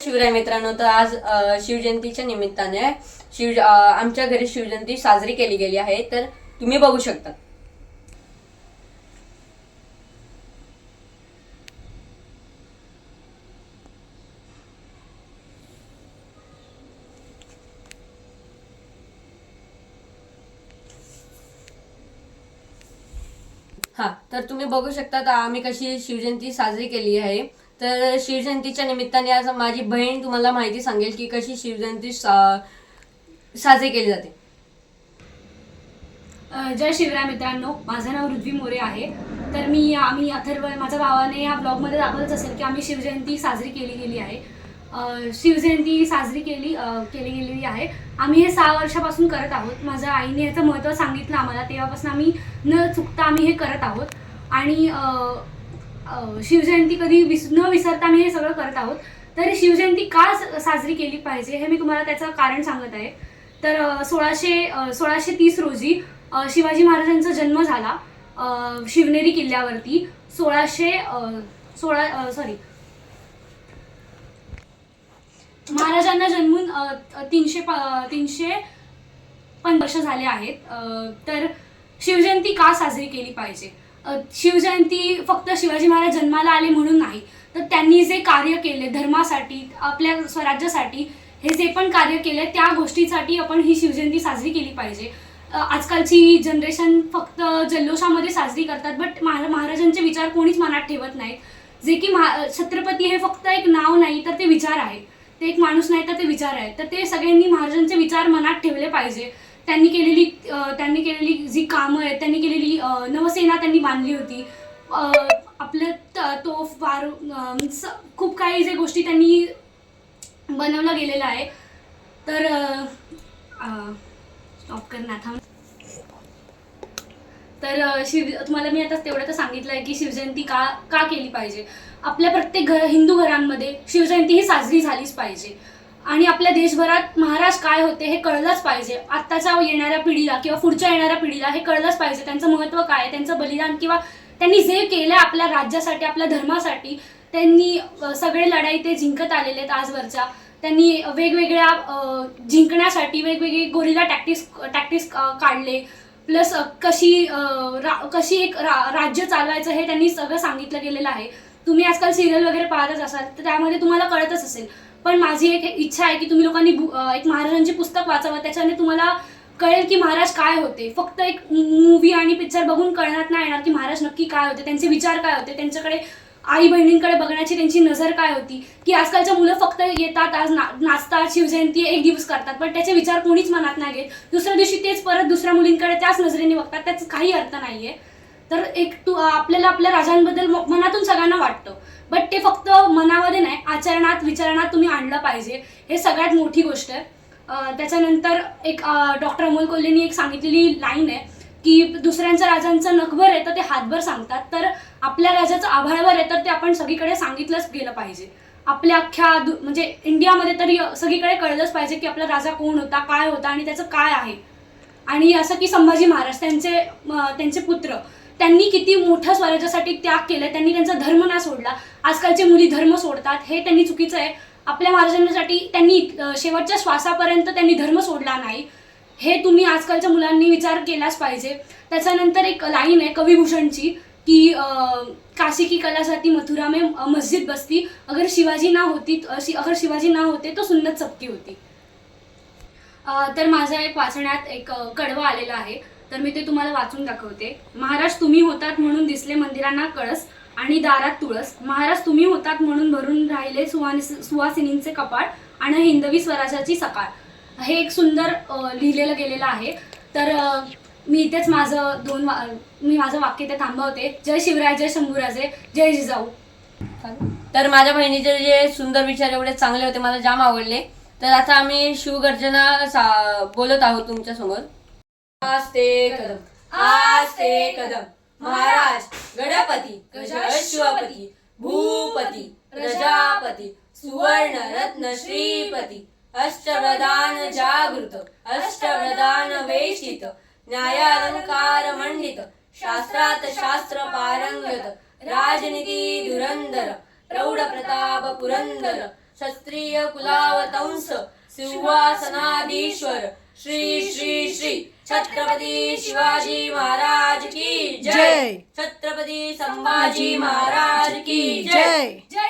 शिवराय मित्रांनो, तर आज शिवजयंतीच्या निमित्ताने आमच्या घरी शिवजयंती साजरी केली गेली आहे. तर तुम्ही बघू शकता. हा, तर तुम्ही बघू शकता आम्ही कशी शिवजयंती साजरी केली आहे. तर शिवजयंतीच्या निमित्ताने आज माझी बहीण तुम्हाला माहिती सांगेल की कशी शिवजयंती साजरी केली जाते. जय शिवराय मित्रांनो, माझं नाव ऋद्वी मोरे आहे. तर आम्ही अथर्व माझ्या भावाने ह्या ब्लॉगमध्ये दाखवलंच असेल की आम्ही शिवजयंती साजरी केली गेली आहे. शिवजयंती साजरी केली गेलेली आहे. आम्ही हे 6 वर्षापासून करत आहोत. माझ्या आईने याचं महत्त्व सांगितलं आम्हाला, तेव्हापासून आम्ही न चुकता आम्ही हे करत आहोत. आणि शिवजयंती कधी न विसरता आम्ही हे सगळं करत आहोत. तर शिवजयंती का साजरी केली पाहिजे हे मी तुम्हाला त्याचं कारण सांगत आहे. तर 1630 रोजी शिवाजी महाराजांचा जन्म झाला शिवनेरी किल्ल्यावरती. महाराजांना जन्मून 350 वर्ष झाले आहेत. तर शिवजयंती का साजरी केली पाहिजे? शिवजयंती फक्त शिवाजी महाराज जन्माला आले म्हणून नाही, तर त्यांनी जे कार्य केले धर्मासाठी, आपल्या स्वराज्यासाठी, हे जे पण कार्य केले त्या गोष्टीसाठी आपण ही शिवजयंती साजरी केली पाहिजे. आजकालची जनरेशन फक्त जल्लोषामध्ये साजरी करतात, बट महाराजांचे विचार कोणीच मनात ठेवत नाहीत. जे की छत्रपती हे फक्त एक नाव नाही, तर ते विचार आहे. ते एक माणूस नाही, तर ते विचार आहेत. तर ते सगळ्यांनी महाराजांचे विचार मनात ठेवले पाहिजे. त्यांनी केलेली जी कामं आहेत, त्यांनी केलेली नवसेना त्यांनी बांधली होती. आपलं तोफ खूप काही जे गोष्टी त्यांनी बनवलं गेलेलं आहे. तर स्टॉप करणार थांब. तर तुम्हाला मी आता तेवढं तर सांगितलं आहे की शिवजयंती का केली पाहिजे. आपल्या प्रत्येक हिंदू घरांमध्ये शिवजयंती ही साजरी झालीच पाहिजे. आणि आपल्या देशभरात महाराज काय होते हे कळलंच पाहिजे. आत्ताच्या येणाऱ्या पिढीला किंवा पुढच्या येणाऱ्या पिढीला हे कळलंच पाहिजे. त्यांचं महत्त्व काय आहे, त्यांचं बलिदान किंवा त्यांनी जे केलं आपल्या राज्यासाठी, आपल्या धर्मासाठी. त्यांनी सगळे लढाई ते जिंकत आलेले आहेत आजवरच्या. त्यांनी वेगवेगळ्या जिंकण्यासाठी वेगवेगळे गोरिला टॅक्टिक्स काढले. प्लस कशी एक राज्य चालवायचं हे त्यांनी सगळं सांगितलं गेलेलं आहे. तुम्ही आजकाल सिरियल वगैरे पाहतच असाल, तर त्यामध्ये तुम्हाला कळतच असेल. पण माझी एक इच्छा आहे की तुम्ही लोकांनी एक महाराजांचे पुस्तक वाचावं. त्याच्याने तुम्हाला कळेल की महाराज काय होते. फक्त एक मूवी आणि पिक्चर बघून कळण्यात नाही येणार की महाराज नक्की काय होते, त्यांचे विचार काय होते, त्यांच्याकडे आई बहिणींकडे बघण्याची त्यांची नजर काय होती. की आजकालच्या मुलं फक्त येतात, आज नाचतात, शिवजयंती एक दिवस करतात, पण त्याचे विचार कोणीच मनात नाही घेत. दुसऱ्या दिवशी तेच परत दुसऱ्या मुलींकडे त्याच नजरेने बघतात. त्याचा काही अर्थ नाहीये. तर आपल्याला आपल्या राजांबद्दल मनातून सगळ्यांना वाटतं, बट ते फक्त मनामध्ये नाही, आचरणात विचारणात तुम्ही आणलं पाहिजे. हे सगळ्यात मोठी गोष्ट आहे. त्याच्यानंतर एक डॉक्टर अमोल कोल्हेंनी एक सांगितलेली लाईन आहे की दुसऱ्यांच्या राजांचं नखभर आहे तर ते हातभर सांगतात, तर आपल्या राजाचं आभाळभर आहे तर ते आपण सगळीकडे सांगितलंच गेलं पाहिजे. आपल्या अख्ख्या म्हणजे इंडियामध्ये तरी सगळीकडे कळलंच पाहिजे की आपला राजा कोण होता, काय होता आणि त्याचं काय आहे. आणि असं की संभाजी महाराज त्यांचे पुत्र, त्यांनी किती मोठ्या स्वराज्यासाठी त्याग केला. त्यांनी त्यांचा धर्म ना सोडला. आजकालचे मुली धर्म सोडतात, हे त्यांनी चुकीचं आहे. आपल्या महाराजांसाठी त्यांनी शेवटच्या श्वासापर्यंत त्यांनी धर्म सोडला नाही. हे तुम्ही आजकालच्या मुलांनी विचार केलाच पाहिजे. त्याच्यानंतर एक लाईन आहे कविभूषणची की काशी की कलासाठी मथुरा में मस्जिद बसती, अगर शिवाजी ना होते तो सुन्नत सबकी होती. तर माझ्या एक वाचण्यात एक कडवं आलेलं आहे, तर मी ते तुम्हाला वाचून दाखवते. महाराज तुम्ही होतात म्हणून दिसले मंदिरांना कळस आणि दारात तुळस. महाराज तुम्ही होतात म्हणून भरून राहिले सुवासिनींचे कपाळ आणि हिंदवी स्वराज्याची सकाळ. हे एक सुंदर लिहिलेलं गेलेलं आहे. तर मी इथेच माझं वाक्य ते थांबवते. जय शिवराय, जय शंभूराजे, जय जिजाऊ. तर माझ्या बहिणीचे जे सुंदर विचार एवढे चांगले होते, मला जाम आवडले. तर आता आम्ही शिवगर्जना बोलत आहोत तुमच्या समोर. आस्ते कदम, आस्ते कदम, महाराज गणपती गजश्वपती भूपती प्रजापती सुवर्ण रत्न श्रीपती अष्टप्रधान जागृत अष्टप्रधान वेशित न्यायालंकार मंडित शास्त्रात शास्त्र पारंगत राजनीती धुरंधर प्रौढ प्रताप पुरंदर क्षत्रिय कुलावतंस सिंहासनाधीश्वर श्री श्री श्री छत्रपती शिवाजी महाराज की जय. छत्रपती संभाजी महाराज की जय. जय